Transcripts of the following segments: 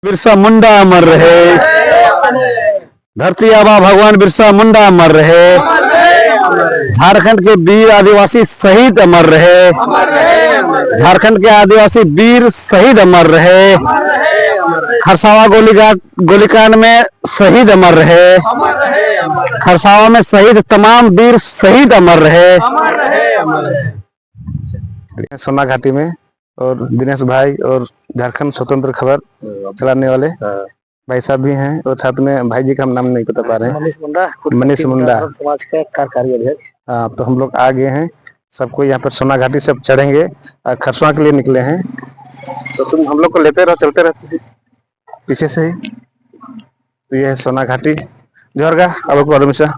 बिरसा मुंडा अमर रहे, धरती आबा भगवान बिरसा मुंडा अमर रहे, झारखंड के वीर आदिवासी शहीद अमर रहे, झारखंड के आदिवासी वीर शहीद अमर रहे, खरसावा गोलीकांड में शहीद अमर रहे, खरसावा में शहीद तमाम वीर शहीद अमर रहे। सोना घाटी में और दिनेश भाई और झारखंड स्वतंत्र खबर चलाने वाले भाई साहब भी हैं और साथ में भाई जी का हम नाम नहीं बता पा रहे हैं। मनीष मुंडा समाज का कार्यकारी अध्यक्ष। हाँ, तो हम लोग आ गए हैं, सबको यहाँ पर सोना घाटी सब चढ़ेंगे, खरसवा के लिए निकले हैं। तो तुम हम लोग को लेते रहो, चलते रहते पीछे से ही। तो ये है सोना घाटी। जोहार गा अब को हमेशा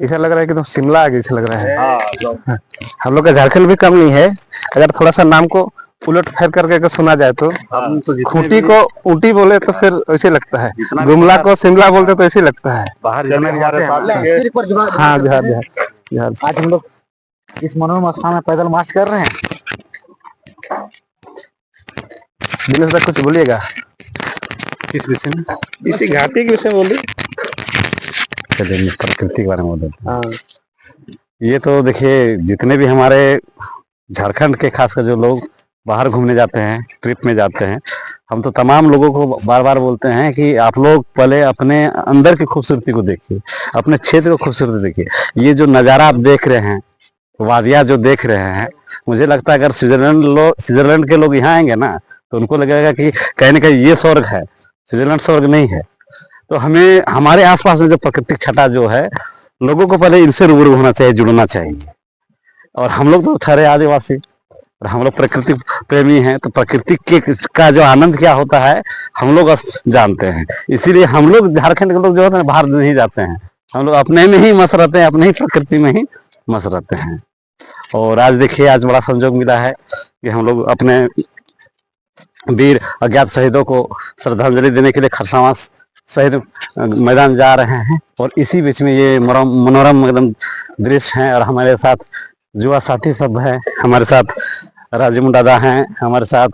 ऐसा लग रहा है कि तो शिमला आगे से लग रहा है। हम लोग का झारखंड भी कम नहीं है। अगर थोड़ा सा नाम को उलट फेर करके अगर सुना जाए तो खूंटी को ऊटी बोले तो फिर ऐसे लगता है, गुमला को शिमला बोलते तो ऐसे लगता है। बाहर जाने हमारे हाँ बिहार बिहार। आज हम लोग इस मनोरम स्थान में पैदल मार्च कर रहे हैं। दिनेश तक कुछ बोलिएगा किस विषय में? इसी घाटी के विषय में बोलिए। प्रकृति के बारे में बोलते। ये तो देखिए, जितने भी हमारे झारखंड के खासकर जो लोग बाहर घूमने जाते हैं, ट्रिप में जाते हैं, हम तो तमाम लोगों को बार बार बोलते हैं कि आप लोग पहले अपने अंदर की खूबसूरती को देखिए, अपने क्षेत्र को खूबसूरती देखिए। ये जो नज़ारा आप देख रहे हैं, वादियाँ जो देख रहे हैं, मुझे लगता है अगर स्विट्जरलैंड के लोग यहाँ आएंगे ना तो उनको लगेगा कि कहीं ना कहीं ये स्वर्ग है, स्विट्जरलैंड स्वर्ग नहीं है। तो हमें हमारे आसपास में जो प्राकृतिक छटा जो है, लोगों को पहले इनसे रूबरू होना चाहिए, जुड़ना चाहिए। और हम लोग तो ठहरे आदिवासी और हम लोग प्रकृति प्रेमी हैं, तो प्रकृति के का जो आनंद क्या होता है हम लोग जानते हैं। इसीलिए हम लोग झारखंड के लोग जो होते हैं बाहर नहीं जाते हैं, हम लोग अपने में ही मस्त रहते हैं, अपने ही प्रकृति में ही मस्त रहते हैं। और आज देखिए, आज बड़ा संजोग मिला है कि हम लोग अपने वीर अज्ञात शहीदों को श्रद्धांजलि देने के लिए खरसावां शहीद मैदान जा रहे हैं। और इसी बीच में ये मनोरम एकदम दृश्य हैं। और हमारे साथ युवा साथी सब हैं, हमारे साथ राजू मुंडा हैं, हमारे साथ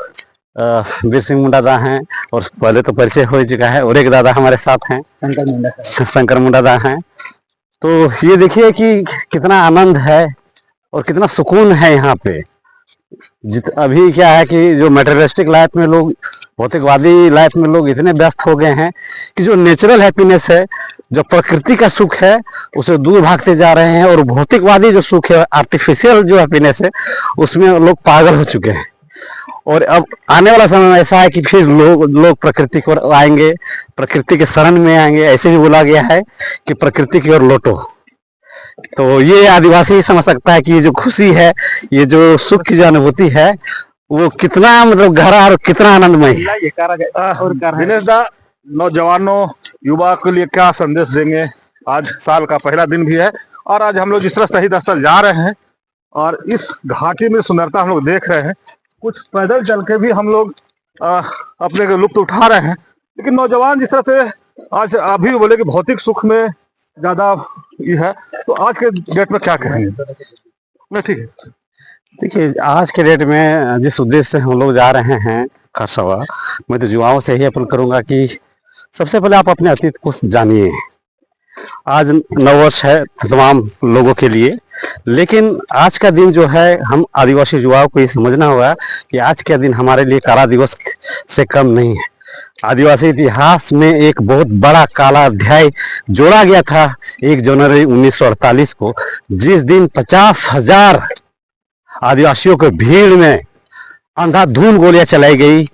वीर सिंह मुंडा हैं, और पहले तो परिचय हो चुका है। और एक दादा हमारे साथ हैं, शंकर मुंडा हैं। तो ये देखिए कि कितना आनंद है और कितना सुकून है यहाँ पे। अभी क्या है कि जो मटेरियलिस्टिक लाइफ में लोग, भौतिकवादी लाइफ में लोग इतने व्यस्त हो गए हैं कि जो नेचुरल हैप्पीनेस है, जो प्रकृति का सुख है, उसे दूर भागते जा रहे हैं। और भौतिकवादी जो सुख है, आर्टिफिशियल जो हैप्पीनेस है, उसमें लोग पागल हो चुके हैं। और अब आने वाला समय ऐसा है कि फिर लोग प्रकृति की ओर आएंगे, प्रकृति के शरण में आएंगे। ऐसे भी बोला गया है कि प्रकृति की ओर लौटो। तो ये आदिवासी समझ सकता है कि ये जो खुशी है, ये जो सुख की जो अनुभूति है, वो कितना मतलब गहरा और कितना आनंदमय है। दिनेश दा, नौजवानों युवा के लिए क्या संदेश देंगे? आज साल का पहला दिन भी है और आज हम लोग जिस तरह शहीद स्थल जा रहे हैं और इस घाटी में सुंदरता हम लोग देख रहे हैं, कुछ पैदल चल के भी हम लोग अपने को लुत्फ उठा रहे हैं। लेकिन नौजवान जिस तरह से आज अभी बोले कि भौतिक सुख में ज्यादा ये है, तो आज के डेट में क्या कहेंगे? नहीं, ठीक है। देखिए, आज के डेट में जिस उद्देश्य से हम लोग जा रहे हैं खरसवा, मैं तो युवाओं से ही अपील करूंगा कि सबसे पहले आप अपने अतीत को जानिए। आज नववर्ष है तमाम लोगों के लिए, लेकिन आज का दिन जो है, हम आदिवासी युवाओं को ये समझना होगा कि आज का दिन हमारे लिए काला दिवस से कम नहीं है। आदिवासी इतिहास में एक बहुत बड़ा काला अध्याय जोड़ा गया था 1 जनवरी 1948 को, जिस दिन 50,000 आदिवासियों के भीड़ में अंधाधुंध गोलियां चलाई गई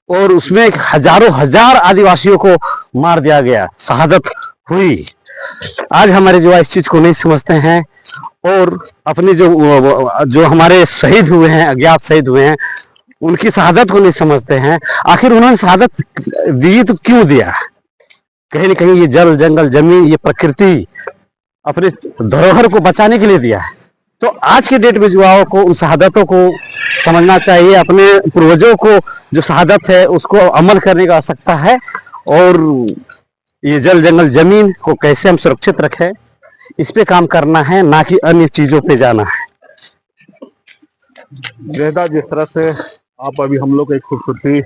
और उसमें हजारों हजार आदिवासियों को मार दिया गया, शहादत हुई। आज हमारे जो इस चीज को नहीं समझते हैं और अपने जो हमारे शहीद हुए हैं, अज्ञात शहीद हुए हैं, उनकी शहादत को नहीं समझते हैं। आखिर उन्होंने शहादत दी तो क्यों दिया? कहीं न कहीं ये जल जंगल जमीन, ये प्रकृति अपने धरोहर को बचाने के लिए दिया है। तो आज के डेट में युवाओं को उन शहादतों को समझना चाहिए, अपने पूर्वजों को जो शहादत है उसको अमल करने की आवश्यकता है। और ये जल जंगल जमीन को कैसे हम सुरक्षित रखें, इस पे काम करना है, ना कि अन्य चीजों पे जाना है। जैसा जिस तरह से आप अभी हम लोग को एक खूबसूरती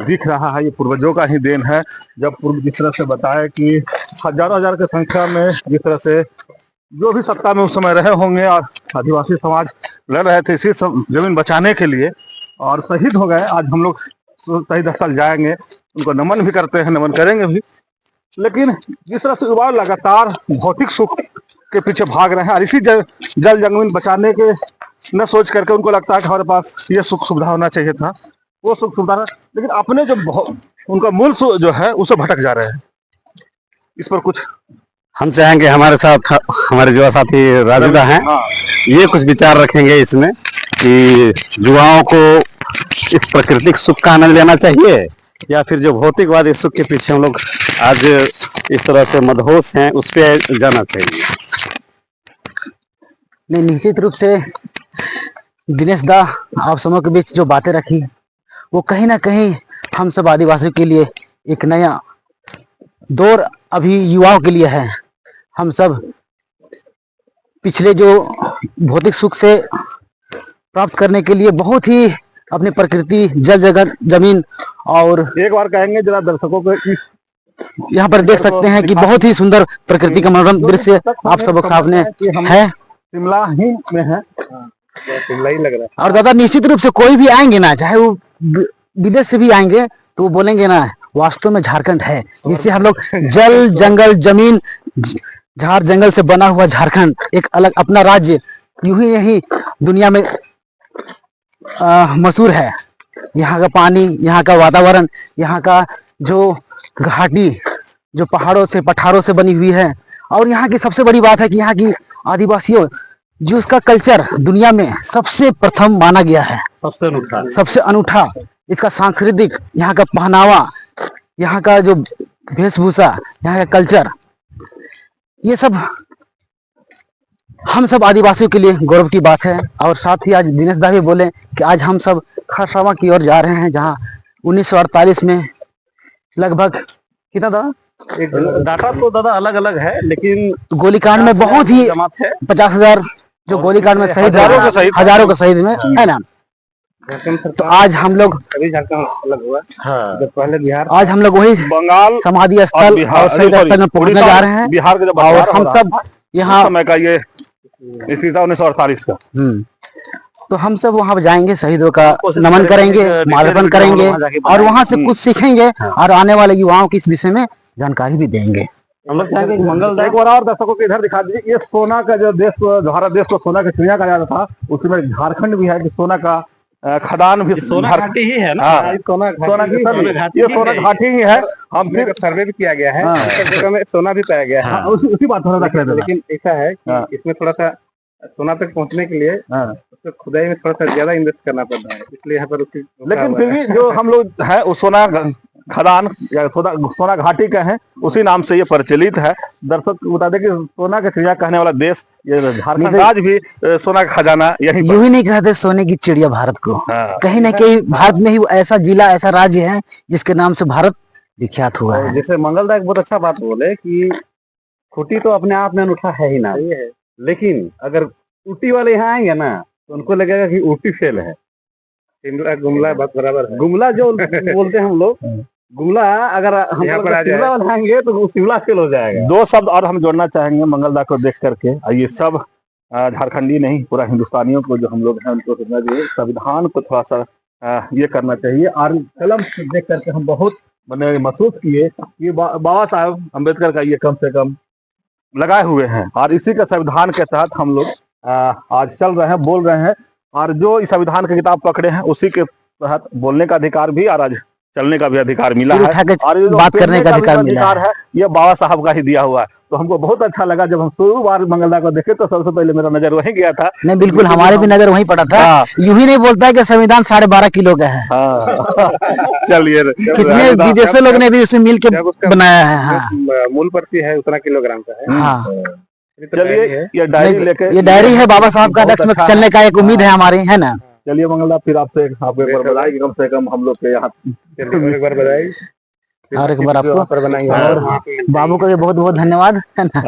दिख रहा है, ये पूर्वजों का ही देन है। जब पूर्व जिस तरह से बताया कि हजारों हजार की संख्या में जिस तरह से जो भी सत्ता में उस समय रहे होंगे और आदिवासी समाज लड़ रहे थे इसी जमीन बचाने के लिए और शहीद हो गए। आज हम लोग शहीद स्थल जाएंगे, उनको नमन भी करते हैं, नमन करेंगे भी। लेकिन जिस तरह से युवा लगातार भौतिक सुख के पीछे भाग रहे हैं और इसी जल जमीन बचाने के न सोच करके उनको लगता है कि हमारे पास ये सुख सुविधा होना चाहिए था, वो सुख सुविधा, लेकिन अपने जो उनका मूल जो है उसे भटक जा रहे हैं। इस पर कुछ हम चाहेंगे हमारे साथ हमारे युवा साथी राजूदा हैं, ये कुछ विचार रखेंगे इसमें कि युवाओं को इस प्राकृतिक सुख का आनंद लेना चाहिए या फिर जो भौतिकवादी सुख के पीछे हम लोग आज इस तरह से मदहोश हैं उस पर जाना चाहिए। नहीं, निश्चित रूप से दिनेश दा आप समूह के बीच जो बातें रखी वो कहीं ना कहीं हम सब आदिवासियों के लिए एक नया दौर अभी युवाओं के लिए है। हम सब पिछले जो भौतिक सुख से प्राप्त करने के लिए बहुत ही अपनी प्रकृति, जल जगत, जमीन और एक बार कहेंगे जरा दर्शकों को यहाँ पर देख सकते हैं कि बहुत ही सुंदर प्रकृति का मनोरम दृश्य आप सब सामने है। शिमला ही में है, शिमला ही लग रहा है। और दादा निश्चित रूप से कोई भी आएंगे ना, चाहे वो विदेश से भी आएंगे तो वो बोलेंगे ना वास्तव में झारखंड है, जिससे हम लोग जल जंगल जमीन झाड़ जंगल से बना हुआ झारखंड एक अलग अपना राज्य यूं ही यही दुनिया में मशहूर है। यहाँ का पानी, यहाँ का वातावरण, यहाँ का जो घाटी जो पहाड़ों से पठारों से बनी हुई है, और यहाँ की सबसे बड़ी बात है कि यहाँ की आदिवासियों जो उसका कल्चर दुनिया में सबसे प्रथम माना गया है, सबसे अनूठा इसका सांस्कृतिक, यहाँ का पहनावा, यहाँ का जो वेशभूषा, यहाँ का कल्चर, ये सब हम सब आदिवासियों के लिए गौरव की बात है। और साथ ही आज दिनेश दा भी बोले कि आज हम सब खरसावां की ओर जा रहे हैं, जहाँ 1948 में लगभग कितना था, एक डाटा तो दादा अलग अलग है, लेकिन गोलीकांड में बहुत ही 50,000 जो गोलीकांड में शहीद, हजारों का शहीद में है ना। तो आज हम लोग अलग हुआ, हाँ। पहले बिहार, आज हम लोग वही बंगाल समाधि स्थल और शहीद स्थल में पहुंचने जा रहे हैं। बिहार के और हम सब यहाँ समय का ये इसी था 1948 का। तो हम सब वहाँ जाएंगे, शहीदों का नमन करेंगे, माल्यार्पण करेंगे और वहाँ से कुछ सीखेंगे और आने वाले युवाओं की इस विषय में जानकारी भी देंगे। हम लोग चाहेंगे मंगल एक बार और दर्शकों को इधर दिखा दीजिए। ये सोना का जो देश, भारत देश को सोना की चिड़िया कहा जाता था, उसमें झारखंड भी है कि सोना का खदान भी सोना घाटी ही है ना। सोना की ये सोना घाटी ही है। हम फिर सर्वे भी किया गया है, जगह में सोना भी पाया गया है। उसी बात थोड़ा रख रहे थे, लेकिन ऐसा है कि इसमें थोड़ा सा सोना तक पहुंचने के लिए उसको खुदाई में थोड़ा सा ज्यादा इन्वेस्ट करना पड़ता है, इसलिए यहाँ पर उसकी, लेकिन फिर भी जो हम लोग है उस सोना खदान या सोना घाटी का है, उसी नाम से ये प्रचलित है। दर्शक बता दें कि सोना का चिड़िया कहने वाला देश ये झारखंड, आज भी सोना का खजाना यही यूं ही नहीं कहते सोने की चिड़िया भारत को। कहीं ना कहीं भारत में ही ऐसा जिला, ऐसा राज्य है जिसके नाम से भारत विख्यात हुआ है। जैसे मंगलदा एक बहुत अच्छा बात बोले कि खूंटी तो अपने आप में अनूठा है ही ना, लेकिन अगर ऊटी वाले यहाँ आएंगे ना तो उनको लगेगा कि ऊटी फेल है। गुमला बात बराबर है, गुमला जो बोलते हैं हम लोग, गुमला अगर हम शिमला आएंगे तो शिमला फेल हो जाएगा। दो शब्द और हम जोड़ना चाहेंगे मंगलदा को देख करके। ये सब झारखंडी नहीं, पूरा हिंदुस्तानियों को जो हम लोग हैं उनको संविधान को थोड़ा सा ये करना चाहिए। और कलम देख करके हम बहुत मैंने महसूस किए कि बाबा साहब अम्बेडकर का ये कम से कम लगाए हुए हैं, और इसी के संविधान के तहत हम लोग आज चल रहे हैं, बोल रहे हैं। और जो इस संविधान की किताब पकड़े हैं उसी के तहत बोलने का अधिकार भी और आज चलने का भी अधिकार मिला है, और ये बात करने का अधिकार मिला है, ये बाबा साहब का ही दिया हुआ है। तो हमको बहुत अच्छा लगा जब हम शुरू बार मंगलदा को देखे तो सबसे पहले मेरा नजर वहीं गया था। नहीं, बिल्कुल हमारे भी नजर वहीं पड़ा था। यूं ही नहीं बोलता है कि संविधान 12.5 किलो का है। चलिए, कितने विदेशी लोग ने भी उसे मिल के बनाया है। मूल प्रति है उतना किलोग्राम का है। हाँ, चलिए ये डायरी लेके, ये डायरी है बाबा साहब का रक्त में चलने का एक उम्मीद है हमारी, है ना। चलिए मंगलदा, फिर आपसे आपको एक बार बधाई, कम से कम हम लोग के यहाँ एक बार बधाई और एक बार आपको, और बाबू को भी बहुत बहुत धन्यवाद, है ना।